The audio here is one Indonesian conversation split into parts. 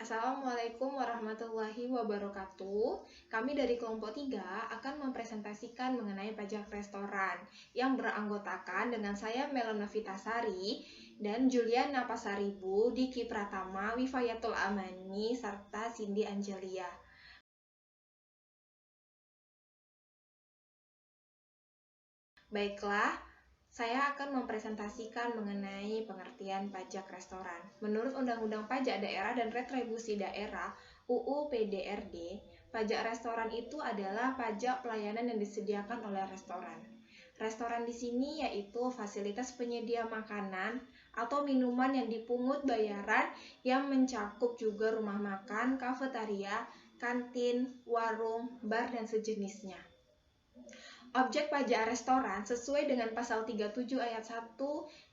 Assalamualaikum warahmatullahi wabarakatuh. Kami dari kelompok 3 akan mempresentasikan mengenai pajak restoran yang beranggotakan dengan saya Melona Vitasari dan Juliana Pasaribu, Diki Pratama, Wifayatul Amani, serta Cindy Angelia. Baiklah, saya akan mempresentasikan mengenai pengertian pajak restoran. Menurut Undang-Undang Pajak Daerah dan Retribusi Daerah (UU PDRD), pajak restoran itu adalah pajak pelayanan yang disediakan oleh restoran. Restoran di sini yaitu fasilitas penyedia makanan atau minuman yang dipungut bayaran yang mencakup juga rumah makan, kafetaria, kantin, warung, bar, dan sejenisnya. Objek pajak restoran sesuai dengan pasal 37 ayat 1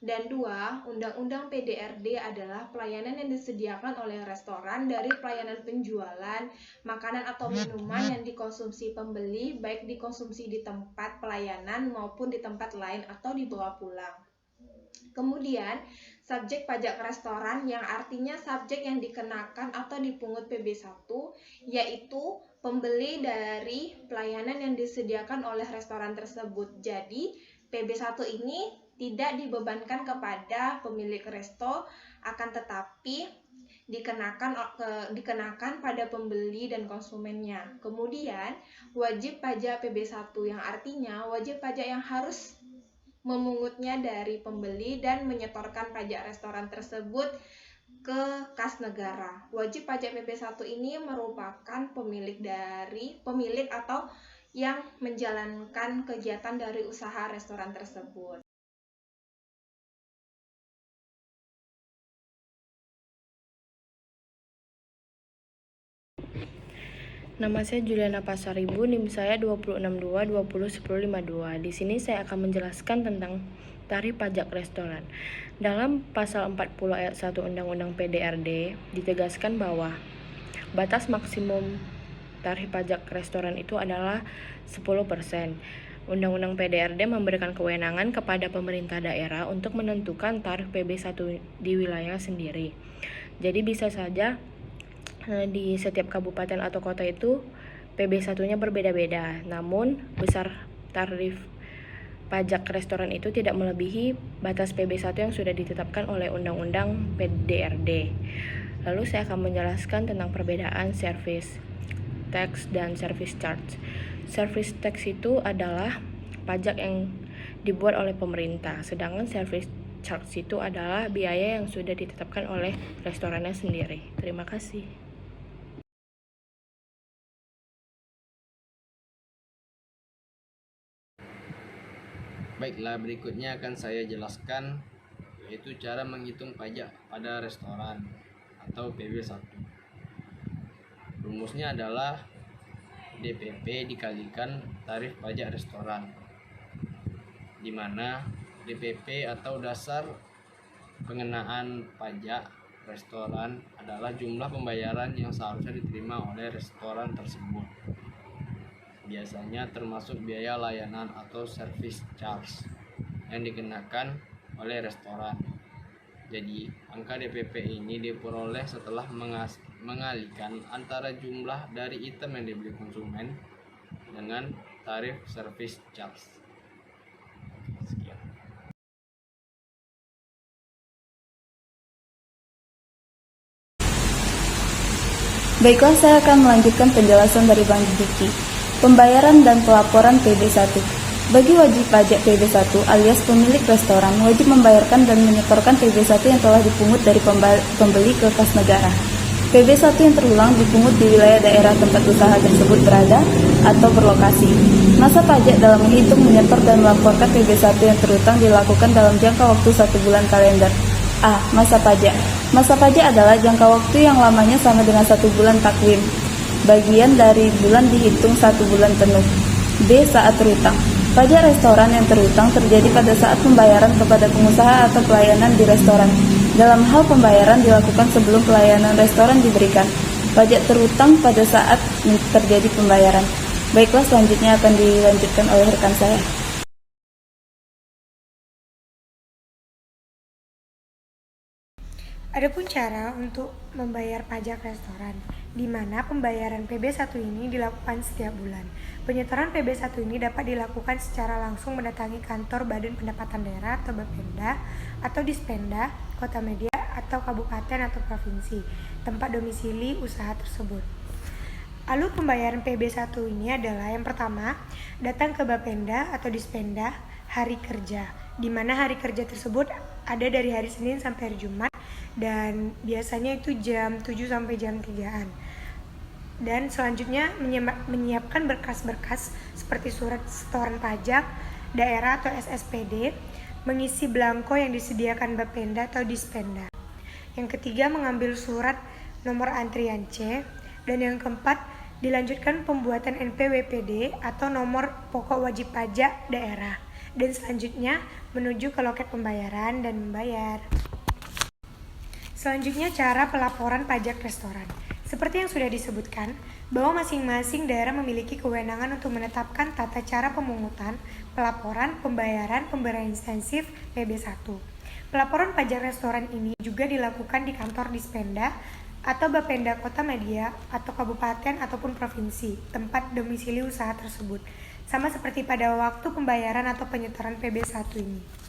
dan 2 Undang-Undang PDRD adalah pelayanan yang disediakan oleh restoran dari pelayanan penjualan makanan atau minuman yang dikonsumsi pembeli baik dikonsumsi di tempat pelayanan maupun di tempat lain atau dibawa pulang. Kemudian, subjek pajak restoran yang artinya subjek yang dikenakan atau dipungut PB1 yaitu pembeli dari pelayanan yang disediakan oleh restoran tersebut. Jadi, PB1 ini tidak dibebankan kepada pemilik resto, akan tetapi dikenakan pada pembeli dan konsumennya. Kemudian, wajib pajak PB1 yang artinya wajib pajak yang harus memungutnya dari pembeli dan menyetorkan pajak restoran tersebut ke kas negara. Wajib pajak PP1 ini merupakan pemilik atau yang menjalankan kegiatan dari usaha restoran tersebut. Nama saya Juliana Pasaribu, NIM saya 262201052. Di sini saya akan menjelaskan tentang tarif pajak restoran. Dalam pasal 40 ayat 1 Undang-Undang PDRD ditegaskan bahwa batas maksimum tarif pajak restoran itu adalah 10%. Undang-Undang PDRD memberikan kewenangan kepada pemerintah daerah untuk menentukan tarif PB1 di wilayah sendiri. Jadi bisa saja di setiap kabupaten atau kota itu PB1-nya berbeda-beda. Namun, besar tarif pajak restoran itu tidak melebihi batas PB1 yang sudah ditetapkan oleh Undang-Undang PDRD. Lalu saya akan menjelaskan tentang perbedaan service tax dan service charge. Service tax itu adalah pajak yang dibuat oleh pemerintah, sedangkan service charge itu adalah biaya yang sudah ditetapkan oleh restorannya sendiri. Terima kasih. Baiklah, berikutnya akan saya jelaskan yaitu cara menghitung pajak pada restoran atau PB1. Rumusnya adalah DPP dikalikan tarif pajak restoran, di mana DPP atau dasar pengenaan pajak restoran adalah jumlah pembayaran yang seharusnya diterima oleh restoran tersebut. Biasanya termasuk biaya layanan atau service charge yang dikenakan oleh restoran. Jadi, angka DPP ini diperoleh setelah mengalihkan antara jumlah dari item yang dibeli konsumen dengan tarif service charge. Sekian. Baiklah, saya akan melanjutkan penjelasan dari Bang Diki. Pembayaran dan pelaporan PB1. Bagi wajib pajak PB1 alias pemilik restoran wajib membayarkan dan menyetorkan PB1 yang telah dipungut dari pembeli ke kas negara. PB1 yang terulang dipungut di wilayah daerah tempat usaha tersebut berada atau berlokasi. Masa pajak dalam menghitung, menyetor, dan melaporkan PB1 yang terutang dilakukan dalam jangka waktu 1 bulan kalender. A. Masa pajak. Masa pajak adalah jangka waktu yang lamanya sama dengan 1 bulan takwim. Bagian dari bulan dihitung 1 bulan penuh. B. Saat terutang. Pajak restoran yang terutang terjadi pada saat pembayaran kepada pengusaha atau pelayanan di restoran. Dalam hal pembayaran dilakukan sebelum pelayanan restoran diberikan. Pajak terutang pada saat terjadi pembayaran. Baiklah, selanjutnya akan dilanjutkan oleh rekan saya. Adapun cara untuk membayar pajak restoran, di mana pembayaran PB1 ini dilakukan setiap bulan. Penyetoran PB1 ini dapat dilakukan secara langsung mendatangi kantor Badan Pendapatan Daerah atau Bapenda atau Dispenda, Kota Media atau Kabupaten atau Provinsi, tempat domisili usaha tersebut. Alur pembayaran PB1 ini adalah yang pertama, datang ke Bapenda atau Dispenda hari kerja, di mana hari kerja tersebut ada dari hari Senin sampai hari Jumat dan biasanya itu jam 7 sampai jam 3-an. Dan selanjutnya menyiapkan berkas-berkas seperti surat setoran pajak daerah atau SSPD, mengisi belangko yang disediakan Bapenda atau Dispenda. Yang ketiga, mengambil surat nomor antrian C, dan yang keempat, dilanjutkan pembuatan NPWPD atau nomor pokok wajib pajak daerah, dan selanjutnya menuju ke loket pembayaran dan membayar. Selanjutnya, cara pelaporan pajak restoran. Seperti yang sudah disebutkan, bahwa masing-masing daerah memiliki kewenangan untuk menetapkan tata cara pemungutan, pelaporan, pembayaran, pemberian insentif PB1. Pelaporan pajak restoran ini juga dilakukan di kantor Dispenda atau Bapenda Kota Media atau Kabupaten ataupun Provinsi, tempat domisili usaha tersebut, sama seperti pada waktu pembayaran atau penyetoran PB1 ini.